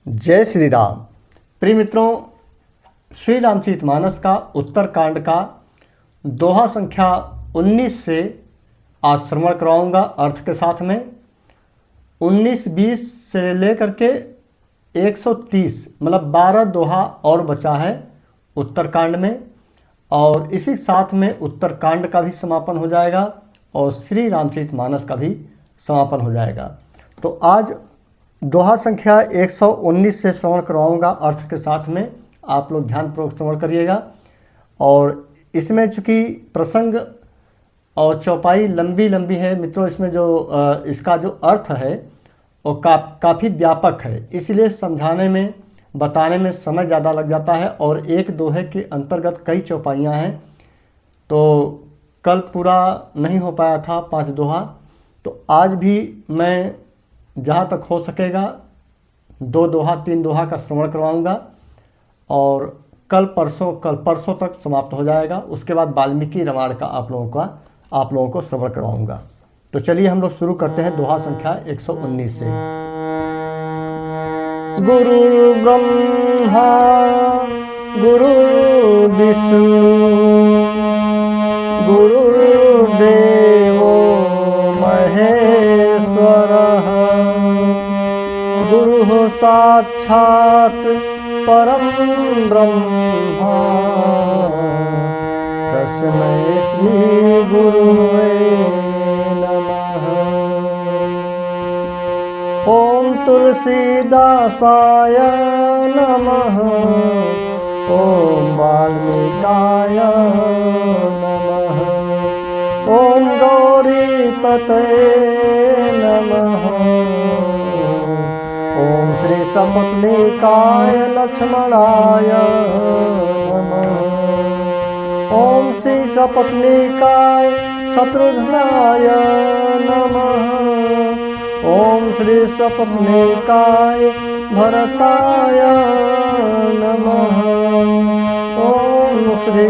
जय श्री राम। प्रिय मित्रों, श्री रामचरितमानस का उत्तरकांड का दोहा संख्या 19 से आज श्रवण कराऊंगा अर्थ के साथ में। 19-20 से लेकर के 130 मतलब 12 दोहा और बचा है उत्तरकांड में, और इसी साथ में उत्तरकांड का भी समापन हो जाएगा और श्री रामचरितमानस का भी समापन हो जाएगा। तो आज दोहा संख्या 119 से श्रवण करवाऊंगा अर्थ के साथ में। आप लोग ध्यानपूर्वक श्रवण करिएगा। और इसमें चूँकि प्रसंग और चौपाई लंबी लंबी है मित्रों, इसमें जो इसका जो अर्थ है वो काफ़ी व्यापक है, इसलिए समझाने में बताने में समय ज़्यादा लग जाता है। और एक दोहे के अंतर्गत कई चौपाइयाँ हैं, तो कल पूरा नहीं हो पाया था 5 दोहा, तो आज भी मैं जहाँ तक हो सकेगा 2 दोहा 3 दोहा का श्रवण करवाऊँगा और कल परसों तक समाप्त हो जाएगा। उसके बाद वाल्मीकि रामायण का आप लोगों को श्रवण करवाऊँगा। तो चलिए हम लोग शुरू करते हैं दोहा संख्या 119 से। गुरु ब्रह्मा गुरु विष्णु गुरुर्देवो महेश्वरः गुरुः साक्षात् परं ब्रह्मा तस्मै श्री गुरुवे नमः। ओम तुलसीदासाय नमः। ओम वाल्मीकाय नमः। ओम गौरीपते नमः। ओम श्री सपत्नीकाय लक्ष्मणाय नमः। ओम श्री सपत्नीकाय शत्रुघ्नाय नमः। ओम श्री सपत्नीकाय भरताय नमः। ओम श्री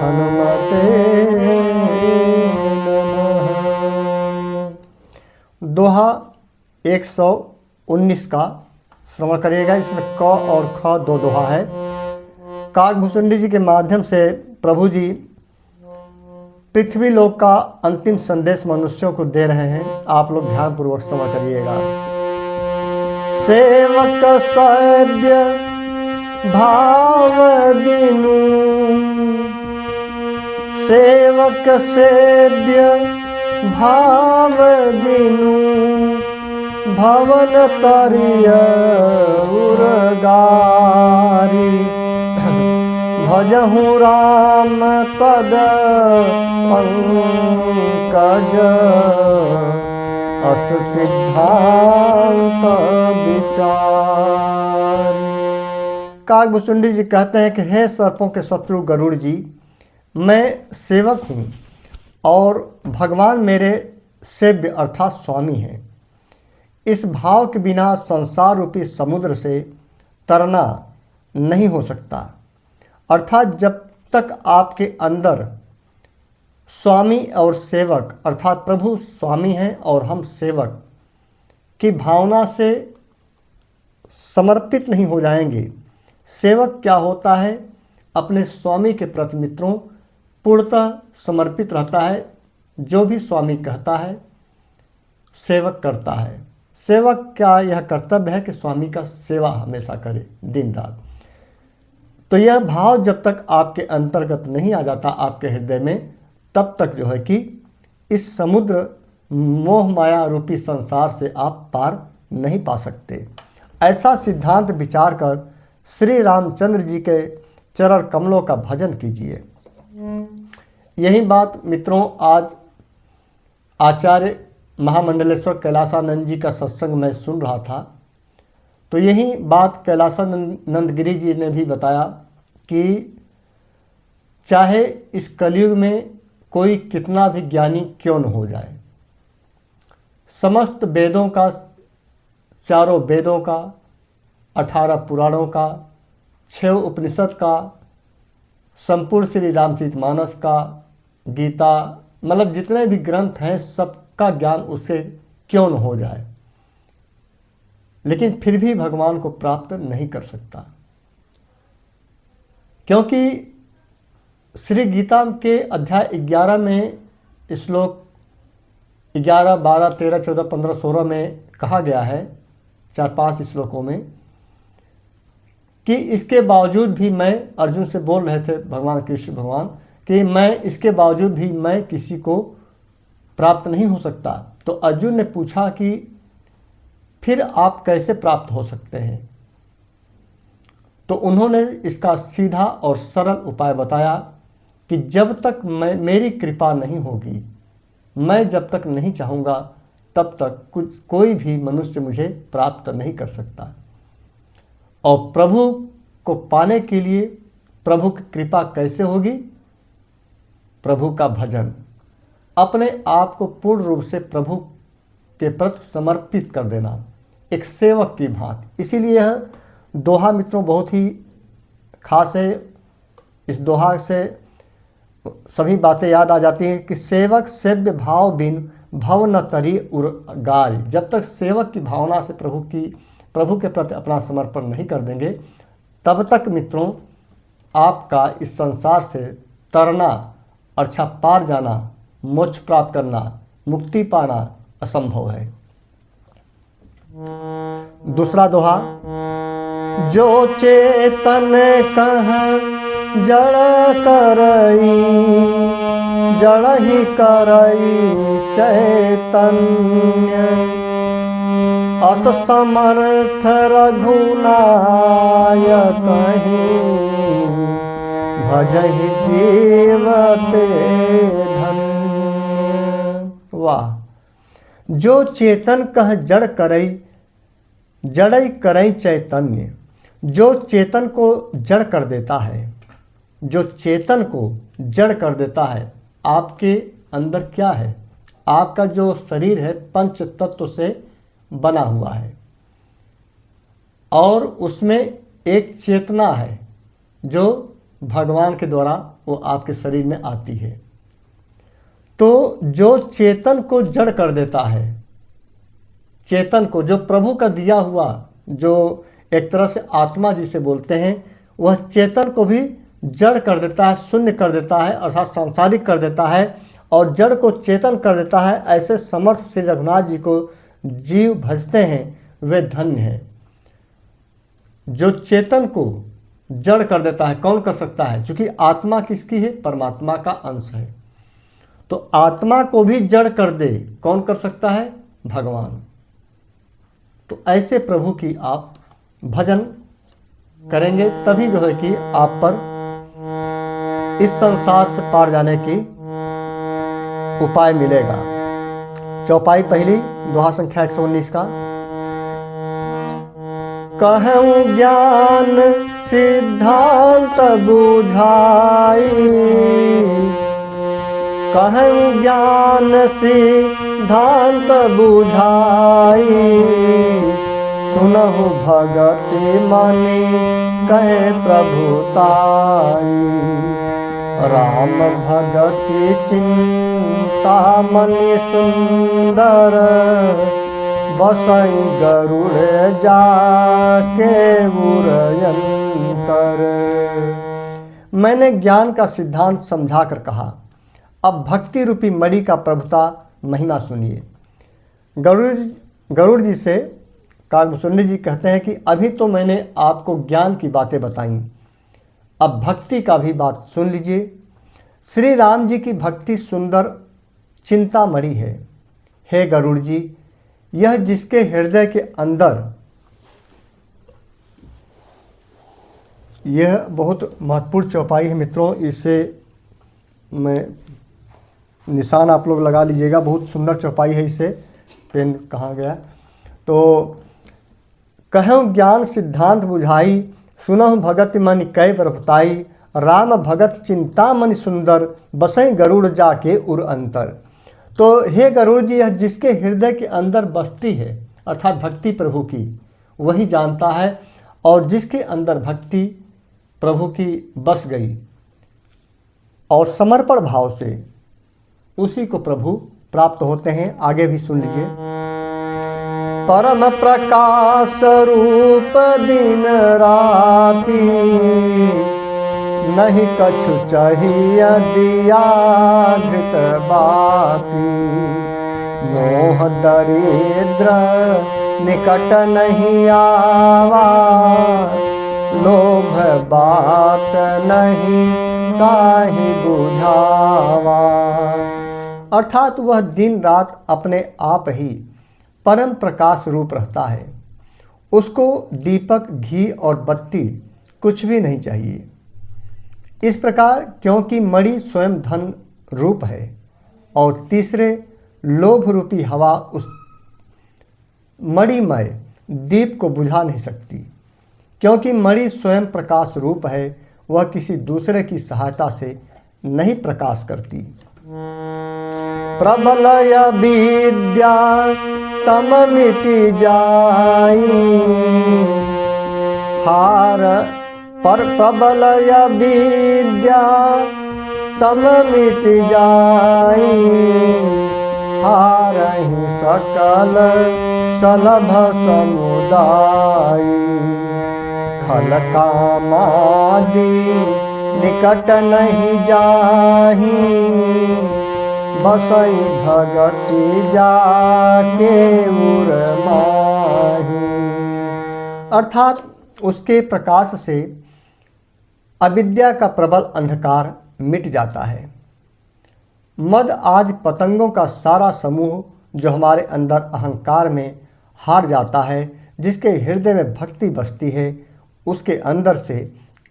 हनुमते नमः। दोहा 119 का श्रवण करिएगा। इसमें क और ख 2 दोहा है। काकभूषुंडी जी के माध्यम से प्रभु जी पृथ्वी लोक का अंतिम संदेश मनुष्यों को दे रहे हैं। आप लोग ध्यानपूर्वक श्रवण करिएगा। सेवक सभ्य भाव बिनु सेवक सेव्य भाव बिनु भवन तरिय उरगारी भजहु राम पद पंकज अस सिद्धांत विचार। काकभूषुंडी जी कहते हैं कि हे सर्पों के शत्रु गरुड़ जी, मैं सेवक हूँ और भगवान मेरे सेव्य अर्थात स्वामी हैं। इस भाव के बिना संसार रूपी समुद्र से तरना नहीं हो सकता। अर्थात जब तक आपके अंदर स्वामी और सेवक अर्थात प्रभु स्वामी हैं और हम सेवक की भावना से समर्पित नहीं हो जाएंगे। सेवक क्या होता है? अपने स्वामी के प्रति मित्रों पूर्णतः समर्पित रहता है। जो भी स्वामी कहता है सेवक करता है। सेवक का यह कर्तव्य है कि स्वामी का सेवा हमेशा करे दिन रात। तो यह भाव जब तक आपके अंतर्गत नहीं आ जाता आपके हृदय में, तब तक जो है कि इस समुद्र मोह माया रूपी संसार से आप पार नहीं पा सकते। ऐसा सिद्धांत विचार कर श्री रामचंद्र जी के चरण कमलों का भजन कीजिए। यही बात मित्रों आज आचार्य महामंडलेश्वर कैलासानंद जी का सत्संग मैं सुन रहा था, तो यही बात कैलासानंद गिरी जी ने भी बताया कि चाहे इस कलयुग में कोई कितना भी ज्ञानी क्यों न हो जाए, समस्त वेदों का, चारों वेदों का, 18 पुराणों का, 6 उपनिषद का, संपूर्ण श्री रामचरितमानस का, गीता, मतलब जितने भी ग्रंथ हैं सबका ज्ञान उसे क्यों न हो जाए, लेकिन फिर भी भगवान को प्राप्त नहीं कर सकता, क्योंकि श्री गीता के अध्याय 11 में श्लोक 11, 12, 13, 14, 15, 16 में कहा गया है, 4-5 श्लोकों में, कि इसके बावजूद भी मैं, अर्जुन से बोल रहे थे भगवान कृष्ण भगवान, कि मैं इसके बावजूद भी मैं किसी को प्राप्त नहीं हो सकता। तो अर्जुन ने पूछा कि फिर आप कैसे प्राप्त हो सकते हैं? तो उन्होंने इसका सीधा और सरल उपाय बताया कि जब तक मेरी कृपा नहीं होगी, मैं जब तक नहीं चाहूँगा, तब तक कोई भी मनुष्य मुझे प्राप्त नहीं कर सकता। और प्रभु को पाने के लिए प्रभु की कृपा कैसे होगी? प्रभु का भजन, अपने आप को पूर्ण रूप से प्रभु के प्रति समर्पित कर देना, एक सेवक की भांति। इसीलिए यह दोहा मित्रों बहुत ही खास है। इस दोहा से सभी बातें याद आ जाती हैं कि सेवक सेव्य भाव बिन भव न तरी उगार। जब तक सेवक की भावना से प्रभु के प्रति अपना समर्पण नहीं कर देंगे, तब तक मित्रों आपका इस संसार से तरना, अच्छा पार जाना, मोक्ष प्राप्त करना, मुक्ति पाना असंभव है। दूसरा दोहा, जो चेतन कह जड़ करई, जड़ ही करई चैतन्य, अस समर्थ रघुनायक भजहि जीवते धन्य। वाह! जो चेतन कह जड़ करई, जड़ई करई चैतन्य। जो चेतन को जड़ कर देता है, जो चेतन को जड़ कर देता है, आपके अंदर क्या है? आपका जो शरीर है पंच तत्व से बना हुआ है और उसमें एक चेतना है जो भगवान के द्वारा वो आपके शरीर में आती है। तो जो चेतन को जड़ कर देता है, चेतन को, जो प्रभु का दिया हुआ, जो एक तरह से आत्मा जिसे बोलते हैं, वह चेतन को भी जड़ कर देता है, शून्य कर देता है, अर्थात सांसारिक कर देता है और जड़ को चेतन कर देता है। ऐसे समर्थ श्री रघुनाथ जी को जीव भजते हैं, वे धन्य हैं। जो चेतन को जड़ कर देता है, कौन कर सकता है? क्योंकि आत्मा किसकी है? परमात्मा का अंश है। तो आत्मा को भी जड़ कर दे, कौन कर सकता है? भगवान। तो ऐसे प्रभु की आप भजन करेंगे, तभी जो है कि आप पर इस संसार से पार जाने की उपाय मिलेगा। चौपाई पहली, दोहा संख्या 119 का, कहूँ ज्ञान सिद्धांत बुझाई, कहूँ ज्ञान सिद्धांत बुझाई, सुनहु भगति मनि कहे प्रभुताई, राम भगति चिंता मनि सुंदर, बसई गरुड़ जाके उरयंतर। मैंने ज्ञान का सिद्धांत समझा कर कहा, अब भक्ति रूपी मणि का प्रभुता महिमा सुनिए। गरुड़ जी से कागभूषुंडी जी कहते हैं कि अभी तो मैंने आपको ज्ञान की बातें बताई, अब भक्ति का भी बात सुन लीजिए। श्री राम जी की भक्ति सुंदर चिंतामणि है। हे गरुड़ जी, यह जिसके हृदय के अंदर, यह बहुत महत्वपूर्ण चौपाई है मित्रों, इसे मैं निशान आप लोग लगा लीजिएगा, बहुत सुंदर चौपाई है। इसे पेन कहाँ गया? तो कहूँ ज्ञान सिद्धांत बुझाई, सुनहु भगत मन कै प्रभुताई, राम भगत चिंता मन सुंदर, बसई गरुड़ जाके उर अंतर। तो हे गरुड़ जी, यह जिसके हृदय के अंदर बसती है, अर्थात भक्ति प्रभु की, वही जानता है, और जिसके अंदर भक्ति प्रभु की बस गई और समर्पण भाव से, उसी को प्रभु प्राप्त होते हैं। आगे भी सुन लीजिए। परम प्रकाश रूप दिन राती, नहीं कछु चाहिए दिया धृत बाती। मोह दरिद्र निकट नहीं आवा, लोभ बात नहीं काहि बुझावा। अर्थात वह दिन रात अपने आप ही परम प्रकाश रूप रहता है, उसको दीपक, घी और बत्ती कुछ भी नहीं चाहिए। इस प्रकार क्योंकि मणि स्वयं धन रूप है और तीसरे लोभ रूपी हवा उस मणिमय दीप को बुझा नहीं सकती। क्योंकि मणि स्वयं प्रकाश रूप है, वह किसी दूसरे की सहायता से नहीं प्रकाश करती। प्रबलय विद्या तम मिटि जाई, हार पर प्रबलय विद्या तम मिटि जाई। हारहि सकल सलभ समुदायी, खल कामादि निकट नहीं जाहि। बसई भगति जाके उर माही। अर्थात उसके प्रकाश से अविद्या का प्रबल अंधकार मिट जाता है। मद आदि पतंगों का सारा समूह जो हमारे अंदर अहंकार में हार जाता है, जिसके हृदय में भक्ति बसती है, उसके अंदर से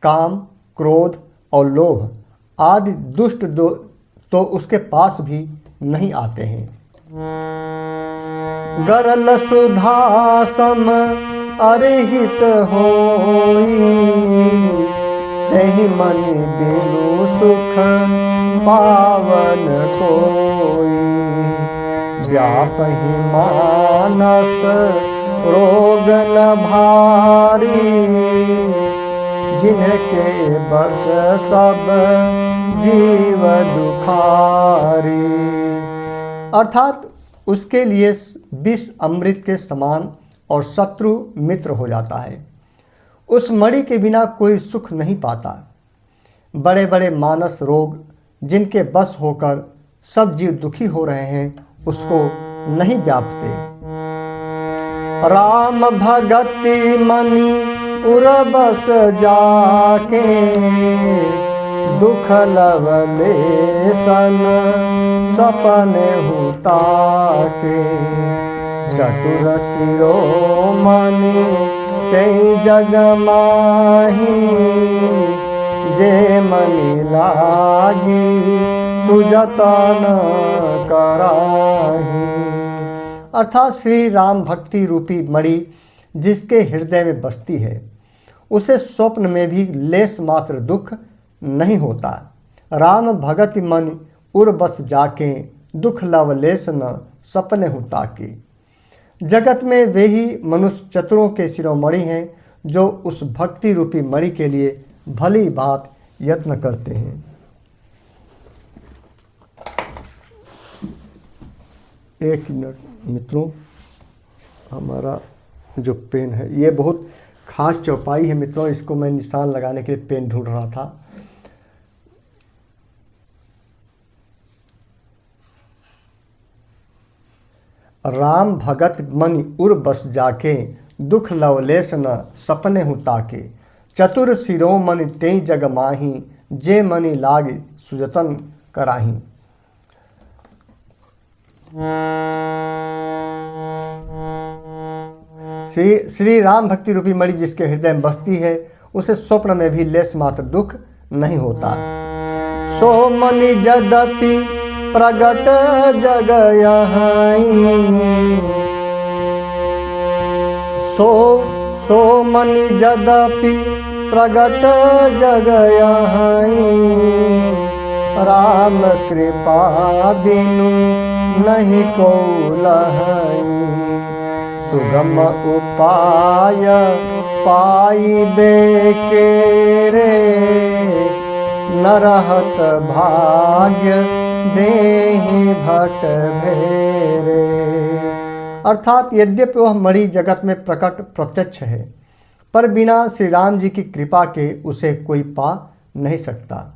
काम, क्रोध और लोभ आदि दुष्ट तो उसके पास भी नहीं आते हैं। गरल सुधा सम अरहित होई, तेहि मनि बिनु सुख पावन कोई। व्यापहि मानस रोग न भारी, जिनके बस सब जीव दुखारी। अर्थात उसके लिए विष अमृत के समान और शत्रु मित्र हो जाता है। उस मणि के बिना कोई सुख नहीं पाता। बड़े बड़े मानस रोग जिनके बस होकर सब जीव दुखी हो रहे हैं, उसको नहीं व्यापते। राम भगति मणि उर बस जाके, दुख लवलेसन सपने हुता के। चतुर शिरोमणि तेहि जग माही, जे मनि लागी सुजतन कराही। अर्थात श्री राम भक्ति रूपी मणि जिसके हृदय में बसती है, उसे स्वप्न में भी लेस मात्र दुख नहीं होता। राम भगति मन उर बस जाके, दुख लवलेस न सपने हुता के। जगत में वे ही मनुष्य चतुरों के शिरोमणि हैं, जो उस भक्ति रूपी मणि के लिए भली बात यत्न करते हैं। एक मिनट मित्रों, हमारा जो पेन है ये बहुत खास चौपाई है मित्रों, इसको मैं निशान लगाने के लिए पेन ढूंढ रहा था। राम भगत मन उर बस जाके, दुख लवलेस न सपने हूँ ताके। चतुर शिरोमणि तेहि जग माही, जे मनि लागे सुजतन कराही। श्री राम भक्ति रूपी मणि जिसके हृदय में बसती है, उसे स्वप्न में भी लेस मात्र दुख नहीं होता। सो मनि यद्यपि प्रगट जग यहीं, सो मनि यद्यपि प्रगट जग यहीं। राम कृपा बिनु नहीं को लहई। सुगम उपाय पाइबे के रे, न रहत भाग्य देहि भट भेरे। अर्थात यद्यपि वह मणि जगत में प्रकट प्रत्यक्ष है, पर बिना श्री राम जी की कृपा के उसे कोई पा नहीं सकता।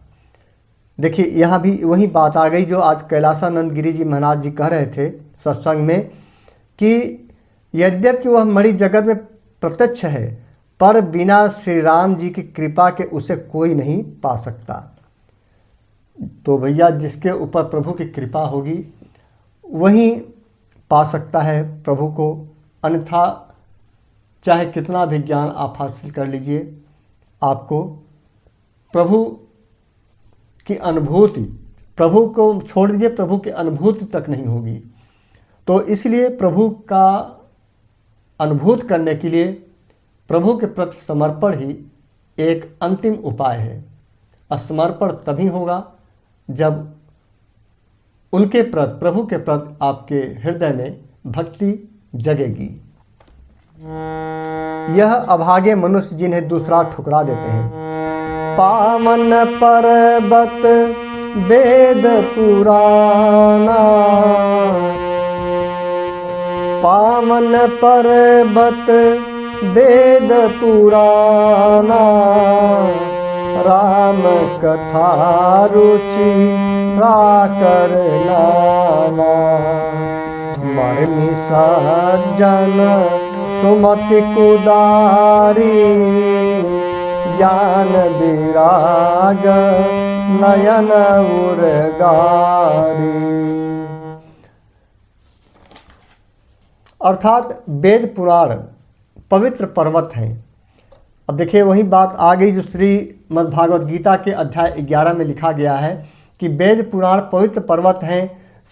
देखिए यहाँ भी वही बात आ गई जो आज कैलासानंद गिरी जी महाराज जी कह रहे थे सत्संग में कि यद्यपि वह मणि जगत में प्रत्यक्ष है, पर बिना श्री राम जी की कृपा के उसे कोई नहीं पा सकता। तो भैया जिसके ऊपर प्रभु की कृपा होगी वही पा सकता है प्रभु को, अन्यथा चाहे कितना भी ज्ञान आप हासिल कर लीजिए, आपको प्रभु की अनुभूति, प्रभु को छोड़ दीजिए, प्रभु की अनुभूति तक नहीं होगी। तो इसलिए प्रभु का अनुभूत करने के लिए प्रभु के प्रति समर्पण ही एक अंतिम उपाय है। समर्पण तभी होगा जब उनके प्रति, प्रभु के प्रति आपके हृदय में भक्ति जगेगी। यह अभागे मनुष्य जिन्हें दूसरा ठुकरा देते हैं। पावन पर्वत वेद पुराना, पावन पर्वत वेद पुराना, राम कथा रुचि राकर नाना, मरनी सज्जन सुमति कुदारी, ज्ञान विराग नयन उर्गारी। अर्थात वेद पुराण पवित्र पर्वत हैं। अब देखिए वही बात आ गई जो श्रीमद्भागवत गीता के अध्याय 11 में लिखा गया है कि वेद पुराण पवित्र पर्वत हैं।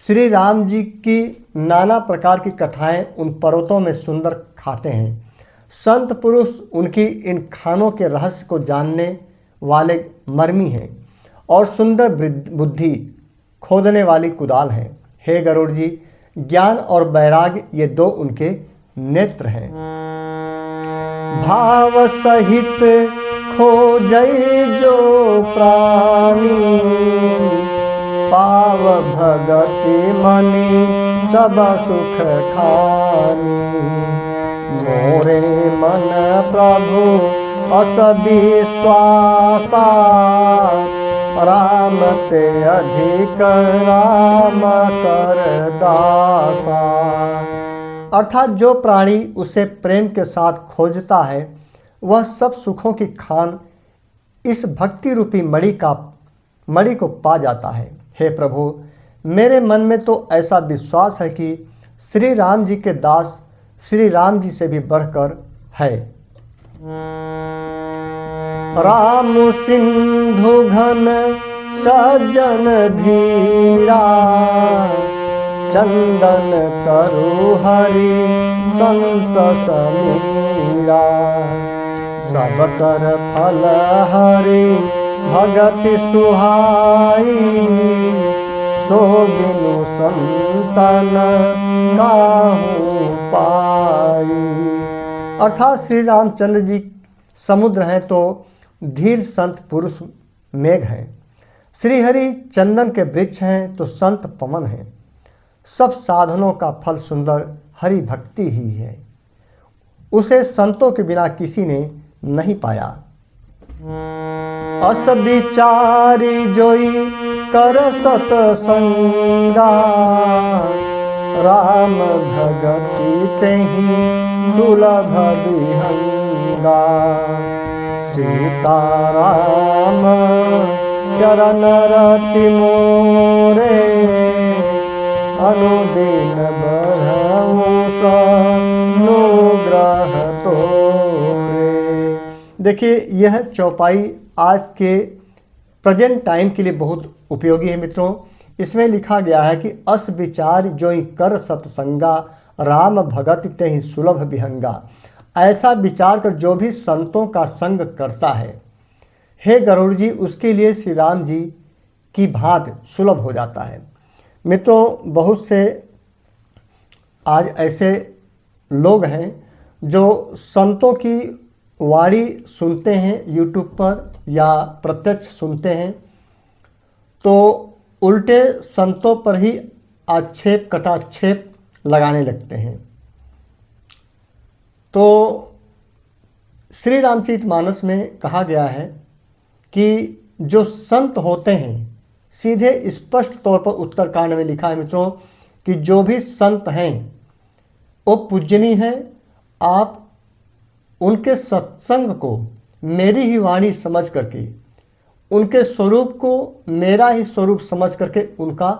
श्री राम जी की नाना प्रकार की कथाएं उन पर्वतों में सुंदर खाते हैं। संत पुरुष उनकी इन खानों के रहस्य को जानने वाले मर्मी हैं और सुंदर बुद्धि खोदने वाली कुदाल हैं। हे गरुड़ जी, ज्ञान और वैराग्य ये दो उनके नेत्र हैं। भाव सहित खोजई जो प्राणी, पाव भगति मनि सब सुख खानी। मोरे मन प्रभु अस विश्वासा, राम ते अधिक राम कर दासा। अर्थात जो प्राणी उसे प्रेम के साथ खोजता है वह सब सुखों की खान इस भक्ति रूपी मणि को पा जाता है। हे प्रभु, मेरे मन में तो ऐसा विश्वास है कि श्री राम जी के दास श्री राम जी से भी बढ़कर है। राम सिंधु घन सज्जन धीरा, चंदन तरु हरि संत समीरा। सब कर फल हरि भगति सुहाई, सो बिनु संतन काहू पाई। अर्थात श्री रामचंद्र जी समुद्र हैं तो धीर संत पुरुष मेघ हैं। श्री हरि चंदन के वृक्ष हैं तो संत पवन हैं। सब साधनों का फल सुंदर हरि भक्ति ही है। उसे संतों के बिना किसी ने नहीं पाया। अस विचारी जोई कर सतसंगा, राम भगति तेहि सुलभ विहंगा। सीता राम चरण रति मोरे, अनुदिन बढ़ऊ सनुग्रह तोरे। देखिए यह चौपाई आज के प्रेजेंट टाइम के लिए बहुत उपयोगी है मित्रों। इसमें लिखा गया है कि अस विचार जोई कर सत्संगा, राम भगत तेहि सुलभ विहंगा। ऐसा विचार कर जो भी संतों का संग करता है, हे गरुड़ जी, उसके लिए श्री राम जी की भांति सुलभ हो जाता है। मित्रों, बहुत से आज ऐसे लोग हैं जो संतों की वाणी सुनते हैं यूट्यूब पर या प्रत्यक्ष सुनते हैं तो उल्टे संतों पर ही आक्षेप कटाक्षेप लगाने लगते हैं। तो श्री रामचरितमानस में कहा गया है कि जो संत होते हैं, सीधे स्पष्ट तौर पर उत्तरकांड में लिखा है मित्रों कि जो भी संत हैं वो पूजनीय हैं। आप उनके सत्संग को मेरी ही वाणी समझ करके, उनके स्वरूप को मेरा ही स्वरूप समझ करके उनका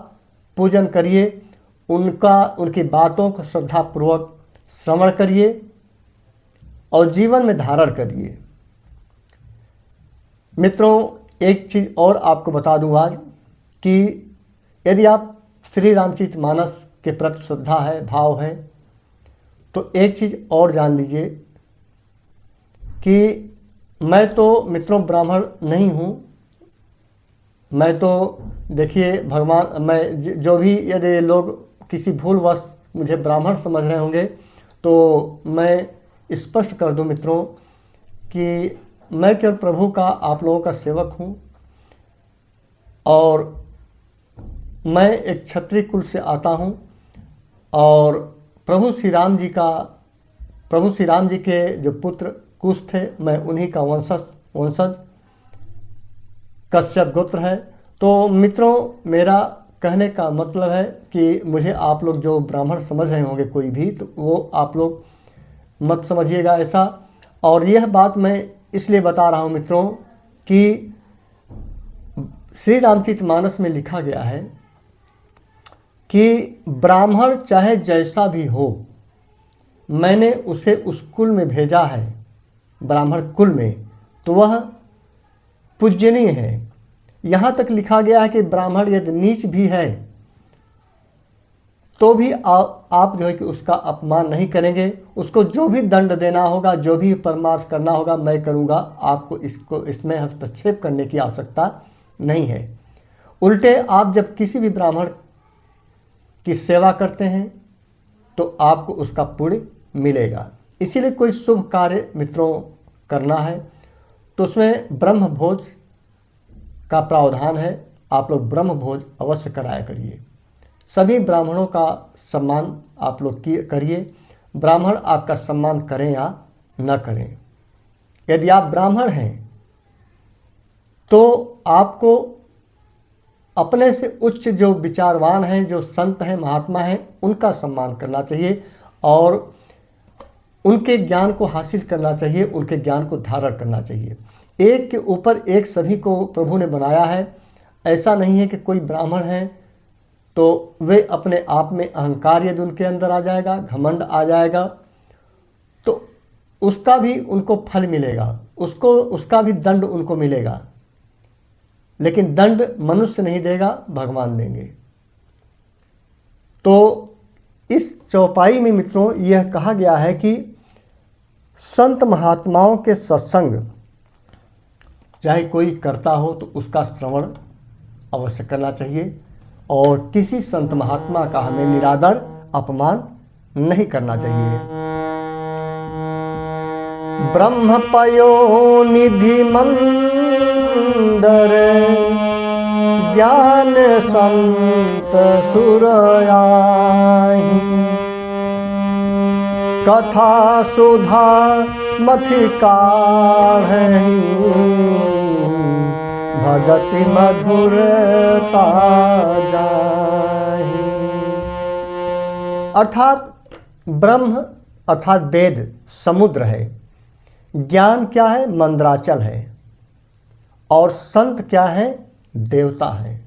पूजन करिए, उनकी बातों को श्रद्धापूर्वक श्रवण करिए और जीवन में धारण करिए। मित्रों, एक चीज़ और आपको बता दूं आज कि यदि आप श्री रामचरितमानस के प्रति श्रद्धा है, भाव है, तो एक चीज़ और जान लीजिए कि मैं तो मित्रों ब्राह्मण नहीं हूँ। मैं तो देखिए भगवान, मैं जो भी यदि लोग किसी भूलवश मुझे ब्राह्मण समझ रहे होंगे तो मैं स्पष्ट कर दूं मित्रों कि मैं केवल प्रभु का, आप लोगों का सेवक हूं और मैं एक क्षत्रिय कुल से आता हूं और प्रभु श्री राम जी के जो पुत्र कुश थे, मैं उन्हीं का वंशज कश्यप गोत्र है। तो मित्रों, मेरा कहने का मतलब है कि मुझे आप लोग जो ब्राह्मण समझ रहे होंगे कोई भी, तो वो आप लोग मत समझिएगा ऐसा। और यह बात मैं इसलिए बता रहा हूँ मित्रों कि श्री रामचरितमानस में लिखा गया है कि ब्राह्मण चाहे जैसा भी हो, मैंने उसे उस कुल में भेजा है, ब्राह्मण कुल में, तो वह पूजनीय है। यहाँ तक लिखा गया है कि ब्राह्मण यदि नीच भी है तो भी आप जो है कि उसका अपमान नहीं करेंगे। उसको जो भी दंड देना होगा, जो भी परमार्थ करना होगा, मैं करूँगा। आपको इसमें हस्तक्षेप करने की आवश्यकता नहीं है। उल्टे आप जब किसी भी ब्राह्मण की सेवा करते हैं तो आपको उसका पुण्य मिलेगा। इसीलिए कोई शुभ कार्य मित्रों करना है तो उसमें ब्रह्म भोज का प्रावधान है। आप लोग ब्रह्म भोज अवश्य कराया करिए। सभी ब्राह्मणों का सम्मान आप लोग करिए। ब्राह्मण आपका सम्मान करें या न करें, यदि आप ब्राह्मण हैं तो आपको अपने से उच्च जो विचारवान हैं, जो संत हैं, महात्मा हैं, उनका सम्मान करना चाहिए और उनके ज्ञान को हासिल करना चाहिए, उनके ज्ञान को धारण करना चाहिए। एक के ऊपर एक सभी को प्रभु ने बनाया है। ऐसा नहीं है कि कोई ब्राह्मण है तो वे अपने आप में अहंकार यदि उनके अंदर आ जाएगा, घमंड आ जाएगा, तो उसका भी उनको फल मिलेगा, उसका भी दंड उनको मिलेगा। लेकिन दंड मनुष्य नहीं देगा, भगवान देंगे। तो इस चौपाई में मित्रों यह कहा गया है कि संत महात्माओं के सत्संग चाहे कोई करता हो तो उसका श्रवण अवश्य करना चाहिए और किसी संत महात्मा का हमें निरादर, अपमान नहीं करना चाहिए। ब्रह्म पयो निधि मंदर ज्ञान संत सुरयाहि, कथा सुधा मथि काढ़हि, भगति मधुरता जाहि। अर्थात ब्रह्म अर्थात वेद समुद्र है, ज्ञान क्या है? मंद्राचल है, और संत क्या है? देवता है।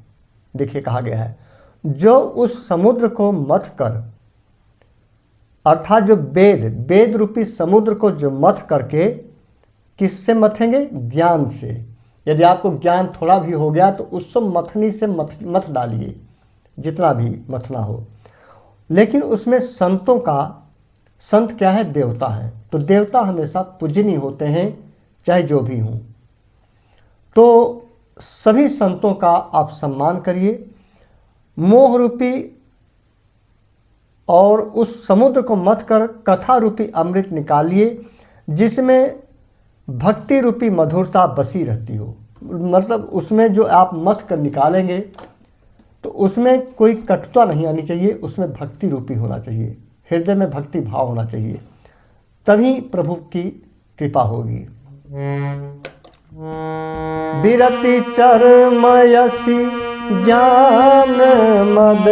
देखिए कहा गया है जो उस समुद्र को मथ कर, अर्थात जो वेद रूपी समुद्र को जो मथ करके, किससे मथेंगे? ज्ञान से। यदि आपको ज्ञान थोड़ा भी हो गया तो उसको मथनी से मथ डालिए, जितना भी मथना हो। लेकिन उसमें संतों का, संत क्या है? देवता है। तो देवता हमेशा पूजनीय होते हैं, चाहे जो भी हों। तो सभी संतों का आप सम्मान करिए। मोह रूपी और उस समुद्र को मथ कर कथा रूपी अमृत निकालिए, जिसमें भक्ति रूपी मधुरता बसी रहती हो। मतलब उसमें जो आप मथ कर निकालेंगे तो उसमें कोई कटुता नहीं आनी चाहिए, उसमें भक्ति रूपी होना चाहिए, हृदय में भक्ति भाव होना चाहिए। तभी प्रभु की कृपा होगी। विरति चरमयसी ज्ञान मद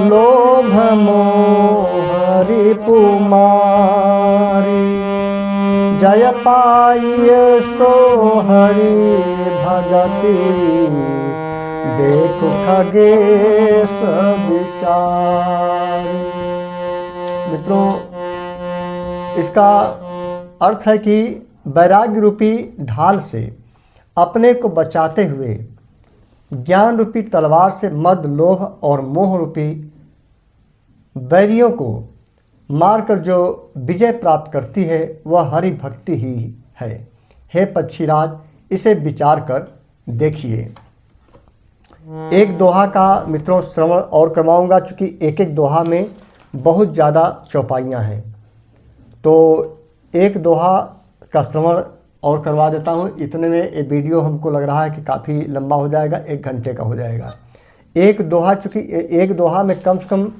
लोभ मोह रिपु मारी, जय पाइय सो हरि भगति देखो खगेश विचारी। मित्रों, इसका अर्थ है कि वैराग्य रूपी ढाल से अपने को बचाते हुए ज्ञान रूपी तलवार से मद लोभ और मोह रूपी बैरियों को मारकर जो विजय प्राप्त करती है वह हरि भक्ति ही है। हे पक्षीराज, इसे विचार कर देखिए। एक दोहा का मित्रों श्रवण और करवाऊंगा, चूँकि एक एक दोहा में बहुत ज़्यादा चौपाइयाँ हैं, तो एक दोहा का श्रवण और करवा देता हूँ। इतने में ये वीडियो हमको लग रहा है कि काफ़ी लंबा हो जाएगा, 1 घंटे का हो जाएगा। एक दोहा, चूँकि एक दोहा में कम से कम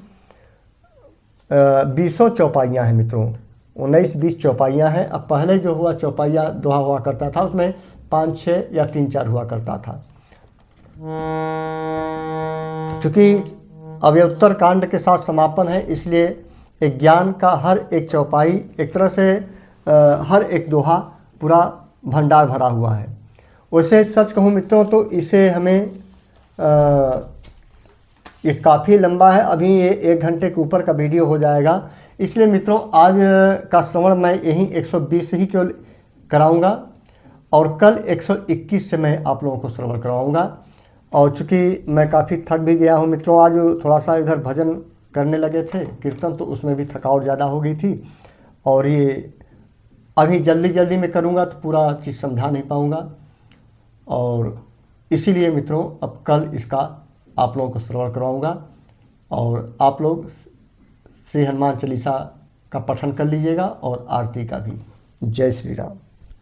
20 चौपाइयाँ हैं मित्रों, 19-20 चौपाइयाँ हैं। अब पहले जो हुआ चौपाइयाँ दोहा हुआ करता था उसमें 5-6 या 3-4 हुआ करता था। चूँकि अब ये उत्तर कांड के साथ समापन है, इसलिए ज्ञान का हर एक चौपाई एक तरह से हर एक दोहा पूरा भंडार भरा हुआ है। वैसे सच कहूँ मित्रों तो इसे हमें ये काफ़ी लंबा है, अभी ये 1 घंटे के ऊपर का वीडियो हो जाएगा। इसलिए मित्रों आज का श्रवण मैं यहीं 120 से ही केवल कराऊंगा और कल 121 से मैं आप लोगों को श्रवण करवाऊंगा। और चूँकि मैं काफ़ी थक भी गया हूँ मित्रों, आज थोड़ा सा इधर भजन करने लगे थे कीर्तन, तो उसमें भी थकावट ज़्यादा हो गई थी। और ये अभी जल्दी जल्दी में करूँगा तो पूरा चीज़ समझा नहीं पाऊँगा, और इसीलिए मित्रों अब कल इसका आप लोगों को श्रवण करवाऊँगा। और आप लोग श्री हनुमान चालीसा का पठन कर लीजिएगा और आरती का भी। जय श्री राम।